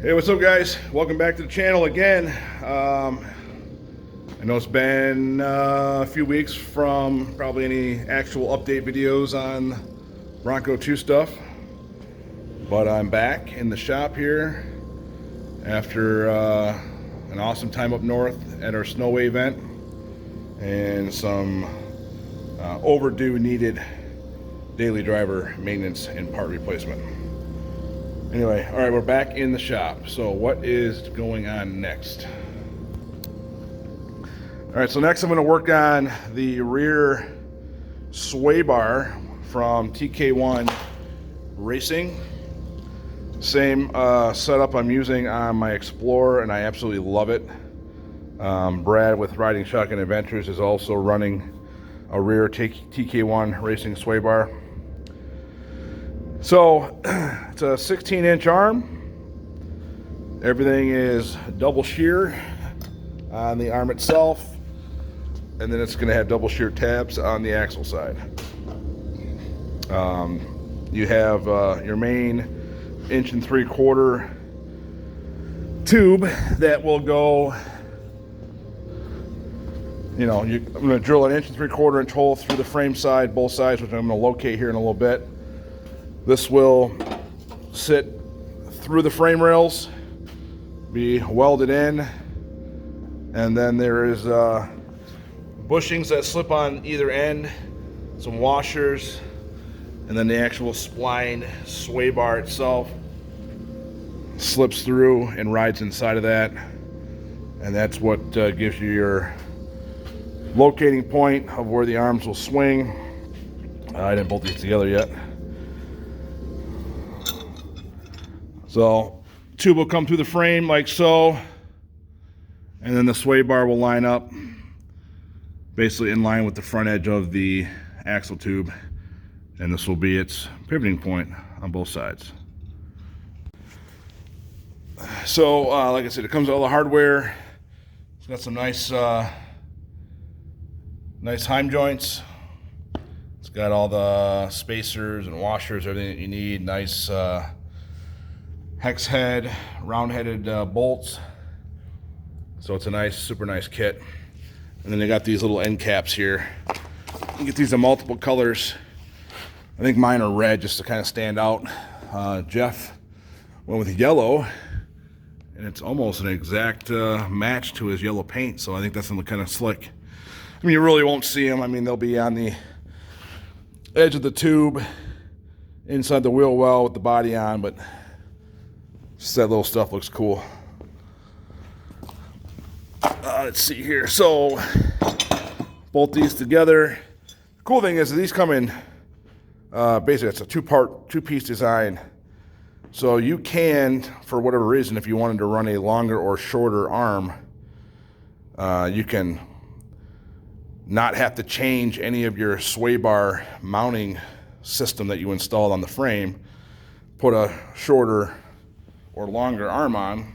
Hey, what's up, guys? Welcome back to the channel again. I know it's been a few weeks from probably any actual update videos on Bronco II stuff, but I'm back in the shop here after an awesome time up north at our Snowway event and some overdue needed daily driver maintenance and part replacement. Anyway, all right, we're back in the shop. So what is going on next? All right, so next I'm going to work on the rear sway bar from TK1 Racing. Same setup I'm using on my Explorer, and I absolutely love it. Brad with Riding Shotgun Adventures is also running a rear TK1 Racing sway bar. So it's a 16-inch arm. Everything is double shear on the arm itself, and then it's going to have double shear tabs on the axle side. You have your main 1 3/4 tube that will go, I'm going to drill an 1 3/4 hole through the frame side, both sides, which I'm going to locate here in a little bit. This will sit through the frame rails, be welded in, and then there is bushings that slip on either end, some washers, and then the actual spline sway bar itself slips through and rides inside of that, and that's what gives you your locating point of where the arms will swing. I didn't bolt these together yet. So tube will come through the frame like so, and then the sway bar will line up basically in line with the front edge of the axle tube, and this will be its pivoting point on both sides. So like I said, it comes with all the hardware. It's got some nice heim joints. It's got all the spacers and washers, everything that you need. Nice hex head, round-headed bolts. So it's a nice, super nice kit. And then they got these little end caps here. You can get these in multiple colors. I think mine are red just to kind of stand out. Jeff went with yellow, and it's almost an exact match to his yellow paint. So I think that's kind of slick. I mean, you really won't see them. I mean, they'll be on the edge of the tube, inside the wheel well with the body on, but just that little stuff looks cool. Let's see here. So bolt these together. The cool thing is that these come in basically it's a two-piece design. So you can, for whatever reason, if you wanted to run a longer or shorter arm, you can not have to change any of your sway bar mounting system that you installed on the frame. Put a shorter or longer arm on.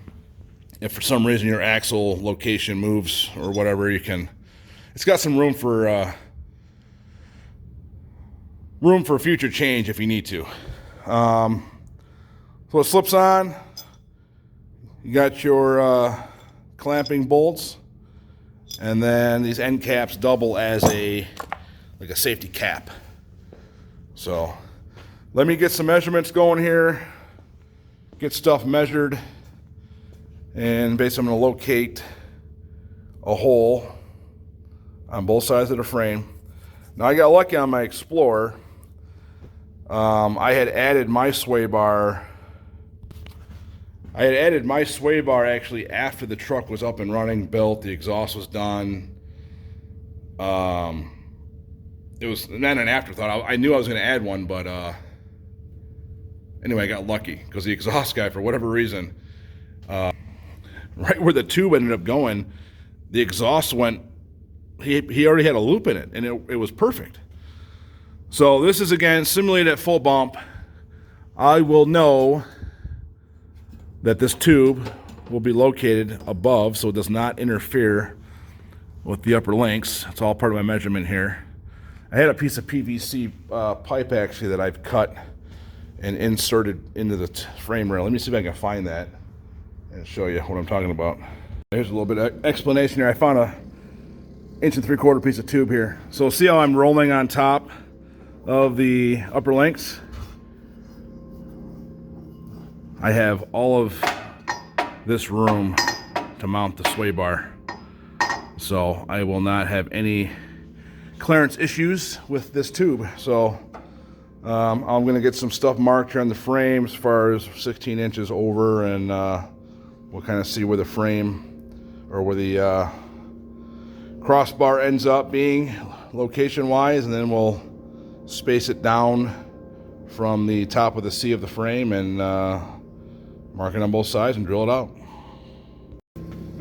If for some reason your axle location moves or whatever, you can. It's got some room for future change if you need to. So it slips on. You got your clamping bolts, and then these end caps double as a safety cap. So let me get some measurements going here. Get stuff measured, and basically I'm going to locate a hole on both sides of the frame. Now I got lucky on my Explorer. I had added my sway bar actually after the truck was up and running, built, the exhaust was done. It was not an afterthought. I knew I was going to add one, but anyway, I got lucky because the exhaust guy, for whatever reason, right where the tube ended up going, the exhaust went, he already had a loop in it, and it was perfect. So this is, again, simulated at full bump. I will know that this tube will be located above, so it does not interfere with the upper links. It's all part of my measurement here. I had a piece of PVC pipe, actually, that I've cut and inserted into the frame rail. Let me see if I can find that. and show you what I'm talking about. Here's a little bit of explanation here. I found a 1 3/4 piece of tube here. So see how I'm rolling on top of the upper links? I have all of this room to mount the sway bar. So I will not have any clearance issues with this tube. So I'm gonna get some stuff marked here on the frame as far as 16 inches over, and we'll kind of see where the frame or where the crossbar ends up being location wise, and then we'll space it down from the top of the C of the frame and mark it on both sides and drill it out.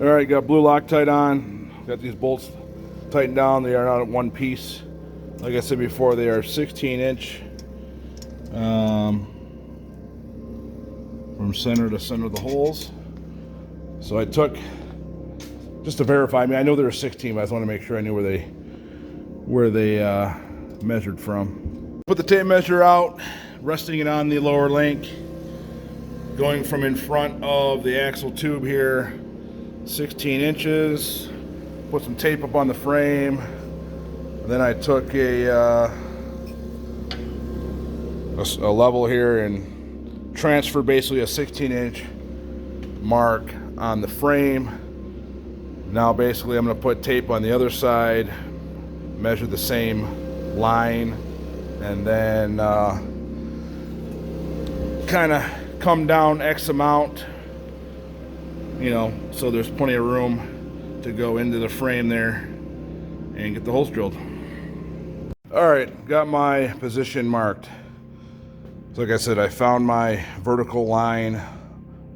All right, got blue Loctite on, got these bolts tightened down. They are not at one piece. Like I said before, they are 16-inch from center to center of the holes. So I took, just to verify, I mean, I know there were 16, but I just want to make sure I knew where they measured from. Put the tape measure out, resting it on the lower link, going from in front of the axle tube here, 16 inches. Put some tape up on the frame. And then I took a level here and transferred basically a 16-inch mark on the frame. Now basically I'm going to put tape on the other side, measure the same line, and then kind of come down X amount, you know, so there's plenty of room to go into the frame there and get the holes drilled. All right, got my position marked. So like I said, I found my vertical line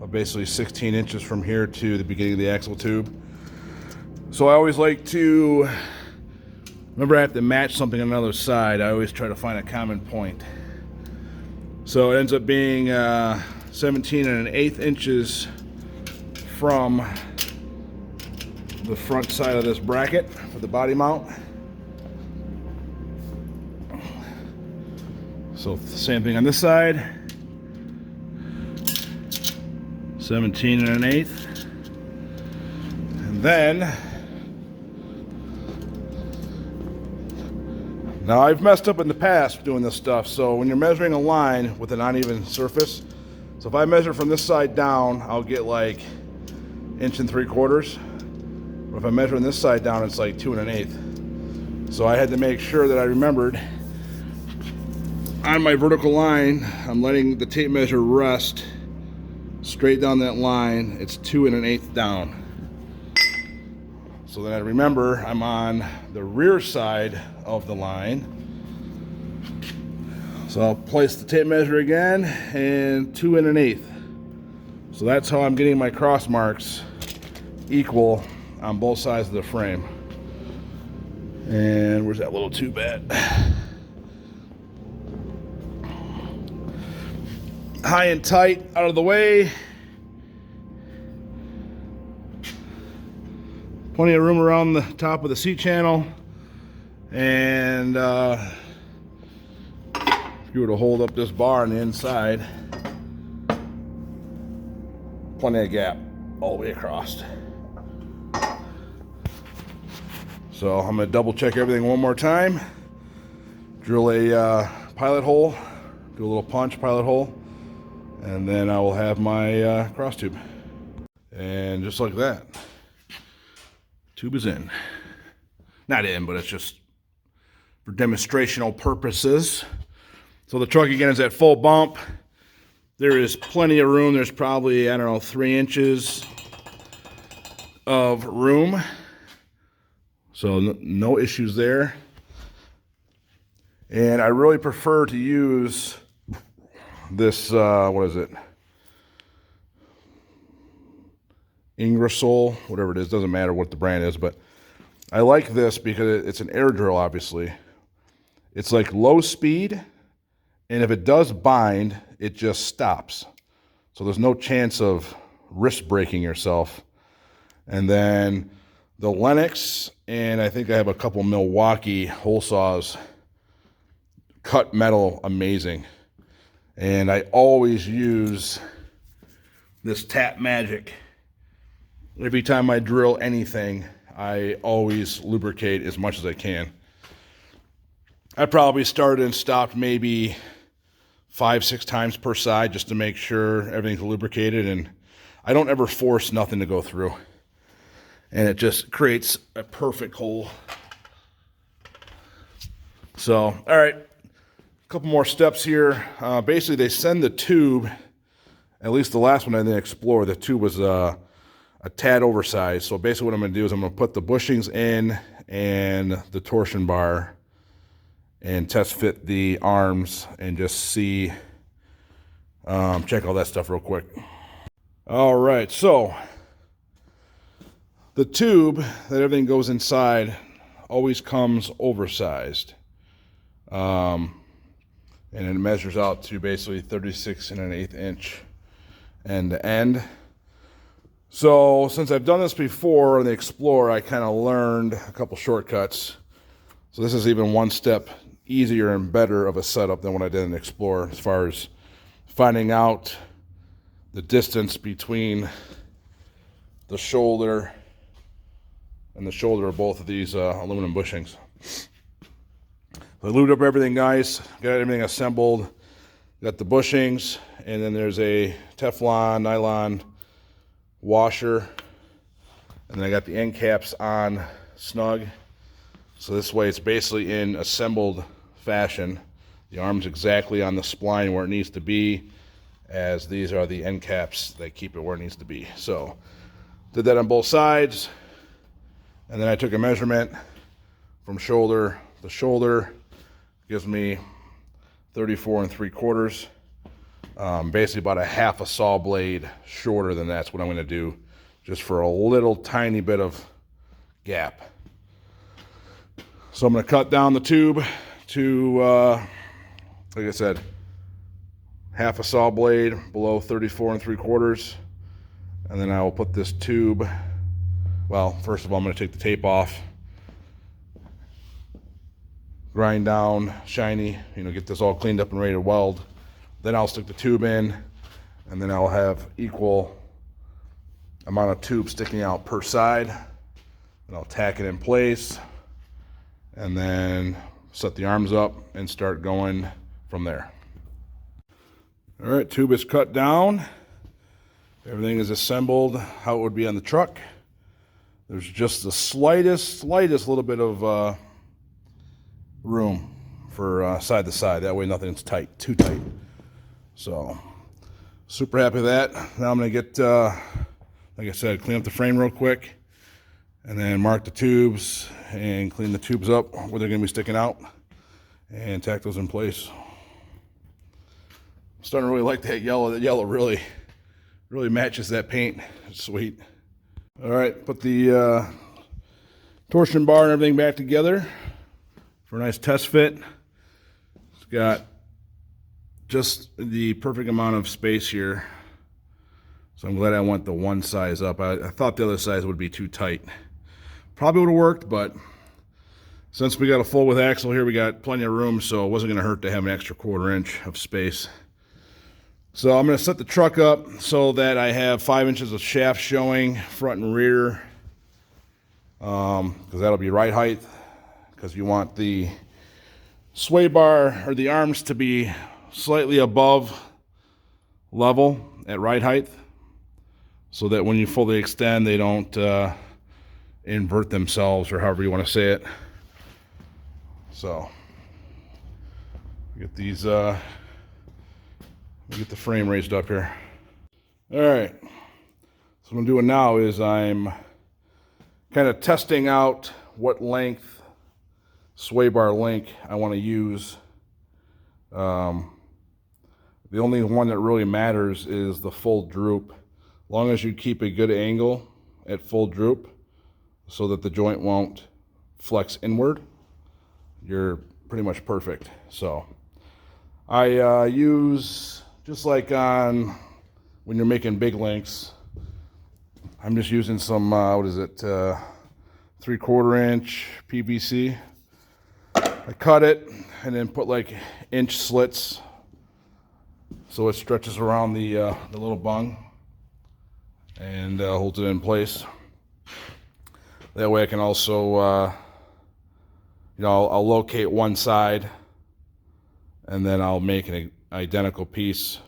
of basically 16 inches from here to the beginning of the axle tube. So I always like to, whenever I have to match something on another side, I always try to find a common point. So it ends up being 17 1/8 inches from the front side of this bracket for the body mount. So same thing on this side, 17 1/8. And then, now I've messed up in the past doing this stuff, so when you're measuring a line with an uneven surface, so if I measure from this side down, I'll get like 1 3/4 inches. But if I measure on this side down, it's like 2 1/8. So I had to make sure that I remembered on my vertical line, I'm letting the tape measure rest straight down that line. It's 2 1/8 down. So then I remember I'm on the rear side of the line. So I'll place the tape measure again and 2 1/8. So that's how I'm getting my cross marks equal on both sides of the frame. And where's that little tube at? High and tight, out of the way. Plenty of room around the top of the seat channel. And if you were to hold up this bar on the inside, plenty of gap all the way across. So I'm going to double check everything one more time. Drill a pilot hole, do a little punch pilot hole, and then I will have my cross tube. And just like that, tube is in. Not in, but it's just for demonstrational purposes. So the truck again is at full bump. There is plenty of room. There's probably, I don't know, 3 inches of room. So no issues there. And I really prefer to use this, what is it? Ingersoll, whatever it is, doesn't matter what the brand is, but I like this because it's an air drill, obviously. It's like low speed, and if it does bind, it just stops. So there's no chance of wrist breaking yourself. And then the Lennox, and I think I have a couple Milwaukee hole saws, cut metal amazing. And I always use this tap magic. Every time I drill anything, I always lubricate as much as I can. I probably started and stopped maybe 5-6 times per side just to make sure everything's lubricated, and I don't ever force nothing to go through. And it just creates a perfect hole. So, all right, a couple more steps here. Basically, they send the tube, at least the last one I didn't explore, the tube was a tad oversized. So basically what I'm going to do is I'm going to put the bushings in and the torsion bar and test fit the arms and just see, check all that stuff real quick. All right, so the tube that everything goes inside always comes oversized. And it measures out to basically 36 1/8 inch end to end. So since I've done this before in the Explorer, I kind of learned a couple shortcuts. So this is even one step easier and better of a setup than what I did in the Explorer as far as finding out the distance between the shoulder and the shoulder of both of these aluminum bushings. So I lubed up everything, guys, got everything assembled, got the bushings, and then there's a Teflon, nylon washer, and then I got the end caps on snug. So this way it's basically in assembled fashion. The arm's exactly on the spline where it needs to be, as these are the end caps that keep it where it needs to be. So did that on both sides, and then I took a measurement from shoulder to shoulder. Gives me 34 3/4. Basically about a half a saw blade shorter than that's what I'm going to do, just for a little tiny bit of gap. So I'm going to cut down the tube to, like I said, half a saw blade below 34 3/4. And then I will put this tube, well, first of all, I'm going to take the tape off, grind down, shiny, get this all cleaned up and ready to weld. Then I'll stick the tube in, and then I'll have equal amount of tube sticking out per side. And I'll tack it in place, and then set the arms up and start going from there. All right, tube is cut down. Everything is assembled how it would be on the truck. There's just the slightest little bit of room for side to side. That way nothing's too tight. So, super happy with that. Now I'm going to get, like I said, clean up the frame real quick, and then mark the tubes and clean the tubes up where they're going to be sticking out, and tack those in place. I'm starting to really like that yellow. That yellow really matches that paint. It's sweet. All right, put the torsion bar and everything back together for a nice test fit. It's got just the perfect amount of space here, so I'm glad I went the one size up. I thought the other size would be too tight. Probably would have worked, but since we got a full width axle here, we got plenty of room, so it wasn't going to hurt to have an extra 1/4 inch of space. So I'm going to set the truck up so that I have 5 inches of shaft showing front and rear, because that'll be right height, because you want the sway bar or the arms to be slightly above level at right height, so that when you fully extend, they don't invert themselves, or however you want to say it. So get these, get the frame raised up here. All right. So what I'm doing now is I'm kind of testing out what length sway bar link I want to use. The only one that really matters is the full droop. As long as you keep a good angle at full droop so that the joint won't flex inward, you're pretty much perfect. So I use, just like on when you're making big links, I'm just using some, what is it, 3/4 inch PVC. I cut it and then put like inch slits so it stretches around the little bung. and holds it in place. That way I can also, you know, I'll locate one side, and then I'll make an identical piece,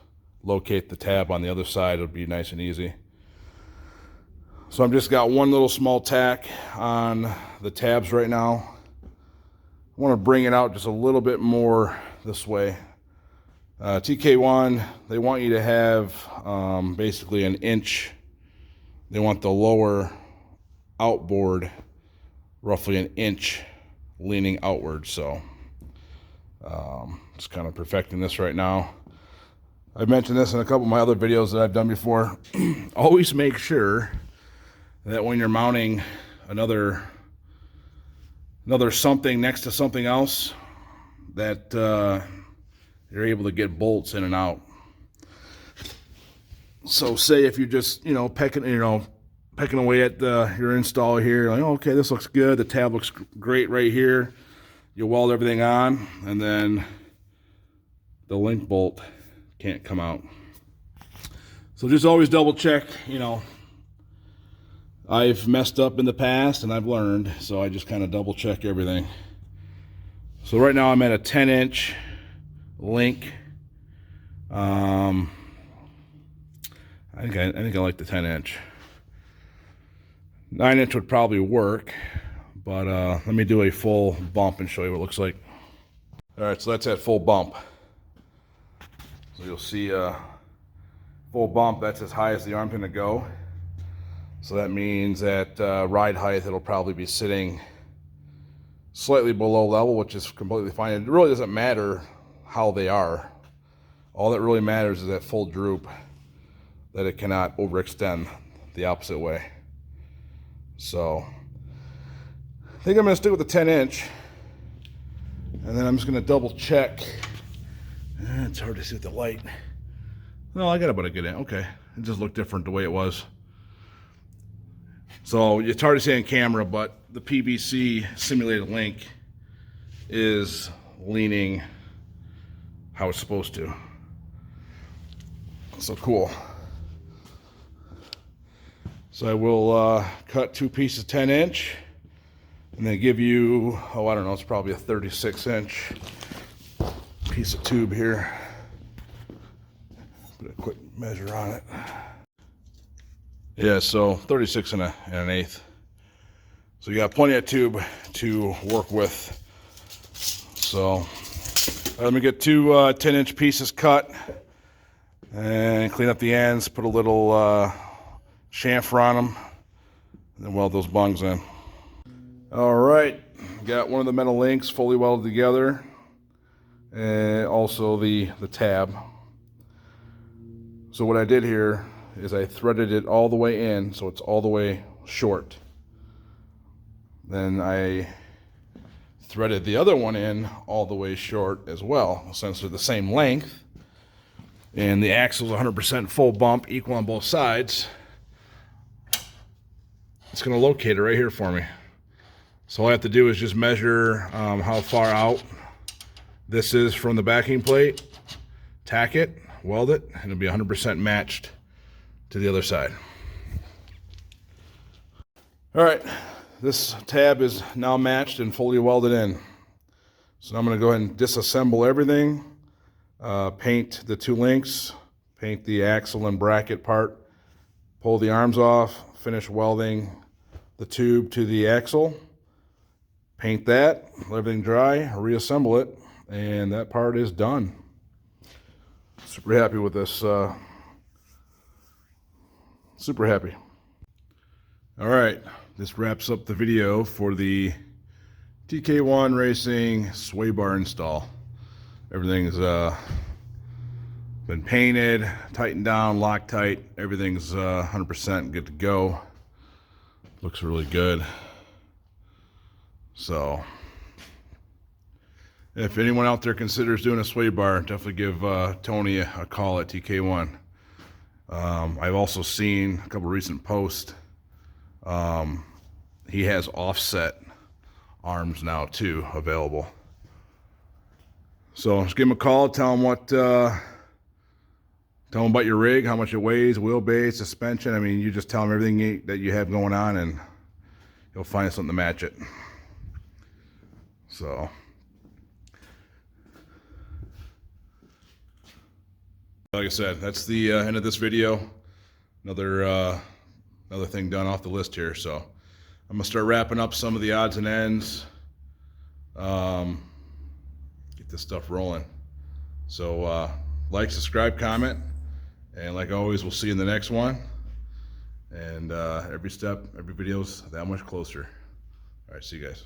locate the tab on the other side. It'll be nice and easy. So I've just got one little small tack on the tabs right now. I want to bring it out just a little bit more this way. TK1, they want you to have basically an inch. They want the lower outboard roughly an inch leaning outward. So just kind of perfecting this right now. I've mentioned this in a couple of my other videos that I've done before. Always make sure that when you're mounting another something next to something else, that you're able to get bolts in and out. So say if you're just, you know, pecking away at your install here, like, oh, okay, this looks good, the tab looks great right here. You weld everything on, and then the link bolt can't come out. So just always double check. You know, I've messed up in the past and I've learned, so I just kind of double check everything. So right now I'm at a 10-inch link. I think I like the 10-inch. 9-inch would probably work, but let me do a full bump and show you what it looks like. All right, so that's at full bump. So you'll see full bump, that's as high as the arm's gonna go. So that means at ride height, it'll probably be sitting slightly below level, which is completely fine. It really doesn't matter how they are. All that really matters is that full droop, that it cannot overextend the opposite way. So I think I'm gonna stick with the 10-inch, and then I'm just gonna double check. It's hard to see with the light. No, I got about a good end. Okay, it just looked different the way it was. So it's hard to see on camera, but the PVC simulated link is leaning how it's supposed to. So cool. So I will cut 2 pieces 10-inch, and then give you, oh, I don't know, it's probably a 36-inch piece of tube here. Put a quick measure on it. Yeah, so 36 and an eighth. So you got plenty of tube to work with. So let me get 2 10-inch pieces cut and clean up the ends, put a little chamfer on them, and then weld those bungs in. All right, got one of the metal links fully welded together, and also the tab. So what I did here is I threaded it all the way in, so it's all the way short. Then I threaded the other one in all the way short as well, since they're the same length. And the axle's 100% full bump, equal on both sides. It's gonna locate it right here for me. So all I have to do is just measure how far out this is from the backing plate, tack it, weld it, and it'll be 100% matched to the other side. All right, this tab is now matched and fully welded in. So I'm gonna go ahead and disassemble everything, paint the 2 links, paint the axle and bracket part, pull the arms off, finish welding the tube to the axle, paint that, let everything dry, reassemble it, and that part is done. Super happy with this. Super happy. All right, this wraps up the video for the TK1 Racing sway bar install. Everything's been painted, tightened down, Loctite. Everything's 100% good to go. Looks really good. So if anyone out there considers doing a sway bar, definitely give Tony a call at TK1. I've also seen a couple recent posts. He has offset arms now too available. So just give him a call, tell him Tell them about your rig, how much it weighs, wheelbase, suspension. I mean, you just tell them everything that you have going on, and you'll find something to match it. So, like I said, that's the end of this video. Another thing done off the list here. So, I'm gonna start wrapping up some of the odds and ends. Get this stuff rolling. So, like, subscribe, comment. And like always, we'll see you in the next one. And every step, every video's that much closer. All right, see you guys.